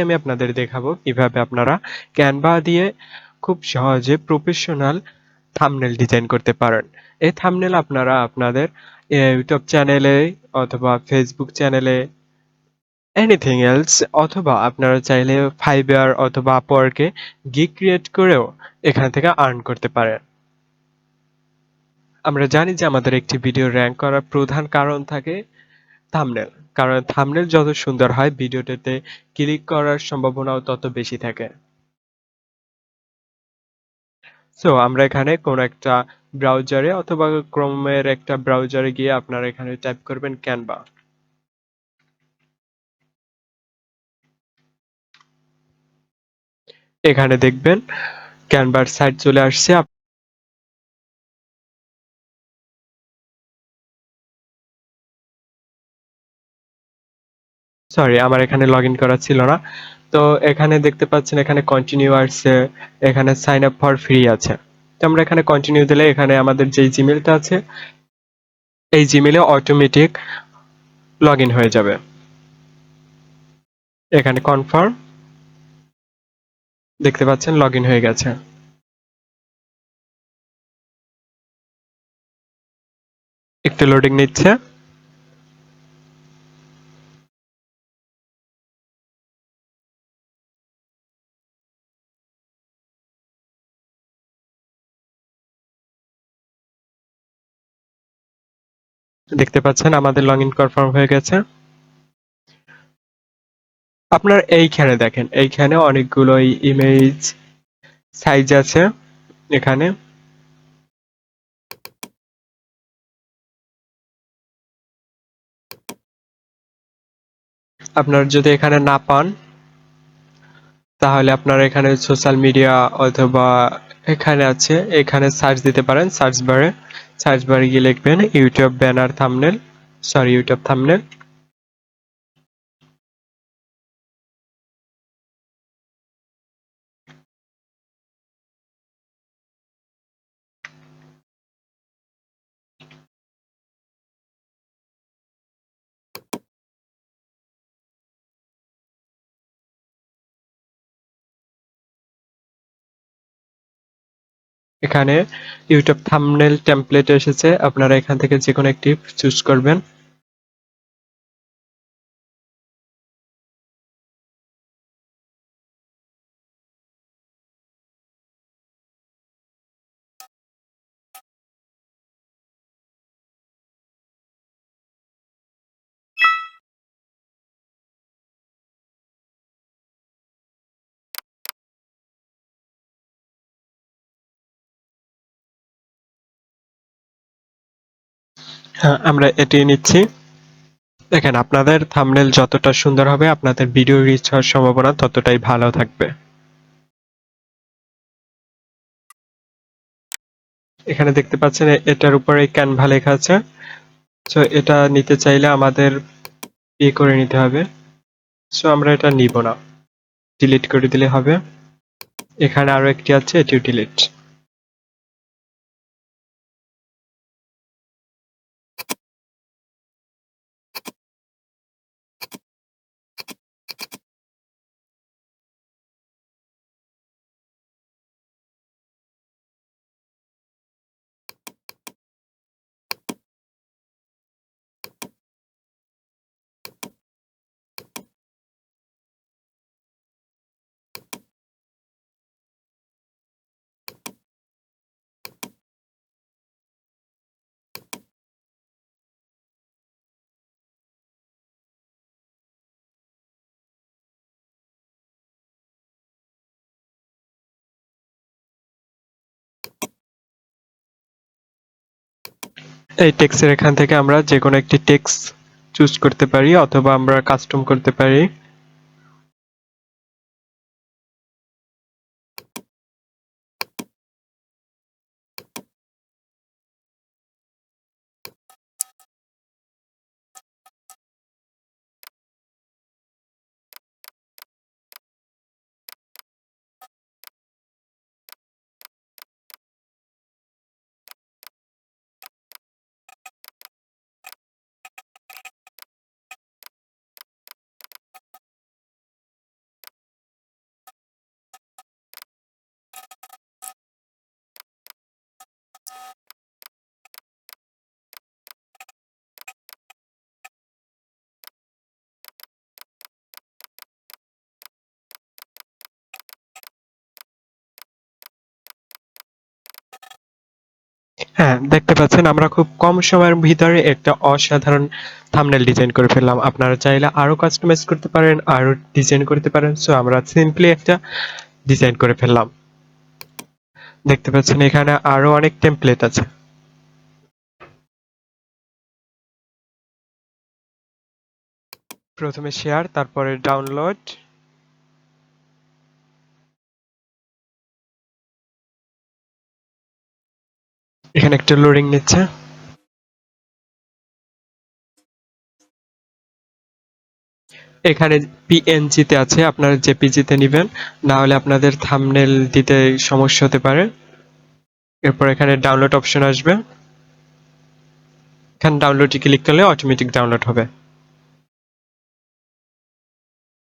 আমি আপনাদের দেখাবো কিভাবে আপনারা ক্যানভা দিয়ে খুব সহজে প্রফেশনাল থাম্বনেল ডিজাইন করতে পারেন। এই থাম্বনেল আপনারা আপনাদের ইউটিউব চ্যানেলে অথবা ফেসবুক চ্যানেলে এনিথিং এলস অথবা আপনারা চাইলে ফাইবার অথবা আপওয়ার্কে গিগ ক্রিয়েট করেও এখান থেকে আর্ন করতে পারেন। আমরা জানি যে আমাদের একটি ভিডিও র‍্যাঙ্ক করার প্রধান কারণ থাকে থাম্বনেল। কারণ থাম্বনেল যত সুন্দর হয় ভিডিওটাতে ক্লিক করার সম্ভাবনাও তত বেশি থাকে। সো আমরা এখানে কোন একটা ব্রাউজারে অথবা ক্রোমের একটা ব্রাউজারে গিয়ে আপনারা এখানে টাইপ করবেন ক্যানভা। এখানে দেখবেন ক্যানভার সাইট চলে আসছে। সরি, আমার এখানে লগ ইন করা ছিল না। তো এখানে দেখতে পাচ্ছেন এখানে কন্টিনিউ আসছে, এখানে সাইন আপ ফর ফ্রি আছে। তো আমরা এখানে কন্টিনিউ দিলে এখানে আমাদের যে জিমেলটা আছে এই জিমেলে অটোমেটিক লগ ইন হয়ে যাবে। এখানে কনফার্ম, দেখতে পাচ্ছেন লগ ইন হয়ে গেছে। একটু লোডিং নিচ্ছে। দেখতে পাচ্ছেন আমাদের লগ ইন কনফার্ম হয়ে গেছে। আপনার এইখানে দেখেন, এইখানে অনেকগুলো ইমেজ সাইজ আছে। এখানে আপনার যদি এখানে না পান তাহলে আপনারা এখানে সোশ্যাল মিডিয়া অথবা এখানে আছে, এখানে সার্চ দিতে পারেন। সার্চ বারে গিয়ে লিখবেন YouTube banner thumbnail, sorry YouTube thumbnail. এখানে ইউটিউব থাম্বনেল টেমপ্লেট এসেছে, আপনারা এখান থেকে যে কোনো একটি চুজ করবেন। হ্যাঁ, আমরা এটি নিচ্ছি। দেখেন আপনাদের থাম্বনেল যতটা সুন্দর হবে আপনাদের ভিডিও রিচ হওয়ার সম্ভাবনা ততটাই ভালো থাকবে। এখানে দেখতে পাচ্ছেন এটার উপরে ক্যানভা লেখা আছে। সো এটা নিতে চাইলে আমাদের পে করে নিতে হবে। সো আমরা এটা নিব না, ডিলিট করে দিলে হবে। এখানে আরো একটি আছে, এটিও ডিলিট। এই টেক্সটের এখান থেকে আমরা যে কোনো একটি টেক্সট চুজ করতে পারি অথবা আমরা কাস্টম করতে পারি। হ্যাঁ, দেখতে পাচ্ছেন আমরা খুব কম সময়ের ভিতরে একটা অসাধারণ থাম্বনেল ডিজাইন করে ফেললাম। আপনারা চাইলে আরো কাস্টমাইজ করতে পারেন, আরো ডিজাইন করতে পারেন। সো আমরা সিম্পলি একটা ডিজাইন করে ফেললাম। দেখতে পাচ্ছেন এখানে আরো অনেক টেমপ্লেট আছে। প্রথমে শেয়ার, তারপরে ডাউনলোড। এখানে একটা লোডিং নিচ্ছে। এখানে পিএনজি তে আছে, আপনারা জেপিজি তে নিবেন, না হলে আপনাদের থাম্বনেল দিতে সমস্যা হতে পারে। এরপর এখানে ডাউনলোড অপশন আসবে, এখানে ডাউনলোডে ক্লিক করলে অটোমেটিক ডাউনলোড হবে।